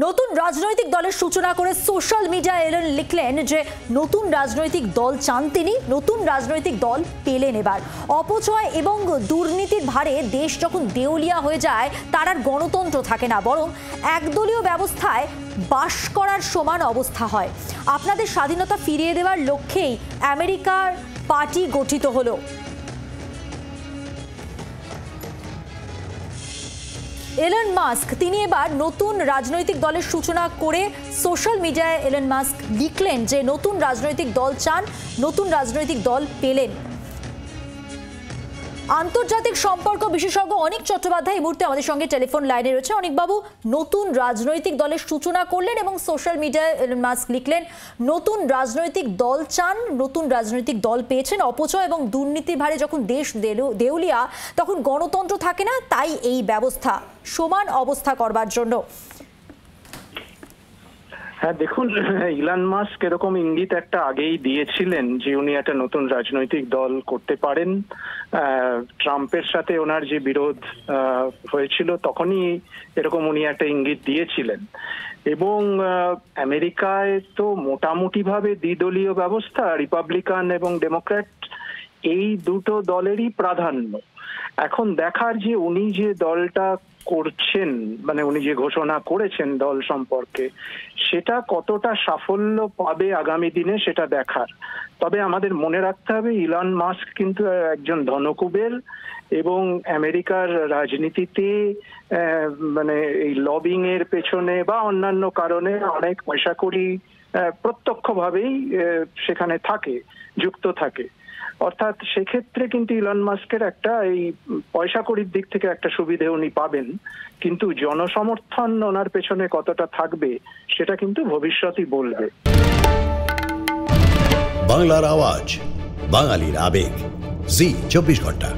নতুন রাজনৈতিক দলের সূচনা করে সোশ্যাল মিডিয়ায় এলেন, লিখলেন যে নতুন রাজনৈতিক দল চান তিনি, নতুন রাজনৈতিক দল পেলেন। এবার অপচয় এবং দুর্নীতির ভারে দেশ যখন দেউলিয়া হয়ে যায় তার আর গণতন্ত্র থাকে না, বরং একদলীয় ব্যবস্থায় বাস করার সমান অবস্থা হয়। আপনাদের স্বাধীনতা ফিরিয়ে দেওয়ার লক্ষ্যেই আমেরিকার পার্টি গঠিত হলো। এলন মাস্ক তিনি এবার নতুন রাজনৈতিক দলের সূচনা করে সোশ্যাল মিডিয়ায় এলন মাস্ক লিখলেন যে নতুন রাজনৈতিক দল চান, নতুন রাজনৈতিক দল পেলেন। আন্তর্জাতিক সম্পর্ক বিশেষজ্ঞ অনিক চট্টোপাধ্যায় এই মুহূর্তে আমাদের সঙ্গে টেলিফোন লাইনে রয়েছে। অনিকবাবু, নতুন রাজনৈতিক দলের সূচনা করলেন এবং সোশ্যাল মিডিয়ায় এলন মাস্ক লিখলেন নতুন রাজনৈতিক দল চান, নতুন রাজনৈতিক দল পেয়েছেন। অপচয় এবং দুর্নীতির ভারে যখন দেশ দেউলিয়া তখন গণতন্ত্র থাকে না, তাই এই ব্যবস্থা সমান অবস্থা করবার জন্য। হ্যাঁ দেখুন, ইলন মাস্ক এরকম ইঙ্গিত একটা আগেই দিয়েছিলেন যে উনি একটা নতুন রাজনৈতিক দল করতে পারেন। ট্রাম্পের সাথে ওনার যে বিরোধ হয়েছিল তখনই এরকম উনি একটা ইঙ্গিত দিয়েছিলেন। এবং আমেরিকায় তো মোটামুটি ভাবে দ্বিদলীয় ব্যবস্থা, রিপাবলিকান এবং ডেমোক্র্যাট এই দুটো দলেরই প্রাধান্য। এখন দেখার যে উনি যে দলটা করছেন, মানে উনি যে ঘোষণা করেছেন দল সম্পর্কে, সেটা কতটা সাফল্য পাবে আগামী দিনে সেটা দেখার। তবে আমাদের মনে রাখতে হবে ইলন মাস্ক কিন্তু একজন ধনকুবের এবং আমেরিকার রাজনীতিতে মানে এই লবিং এর পেছনে বা অন্যান্য কারণে অনেক পয়সা কড়ি প্রত্যক্ষভাবেই সেখানে থাকে, যুক্ত থাকে। অর্থাৎ সেক্ষেত্রে কিন্তু ইলন মাস্কের একটা এই পয়সা কড়ির দিক থেকে একটা সুবিধে উনি পাবেন, কিন্তু জনসমর্থন ওনার পেছনে কতটা থাকবে সেটা কিন্তু ভবিষ্যতই বলবে। বাংলার আওয়াজ, বাঙালির আবেগ, জি 24 ঘন্টা।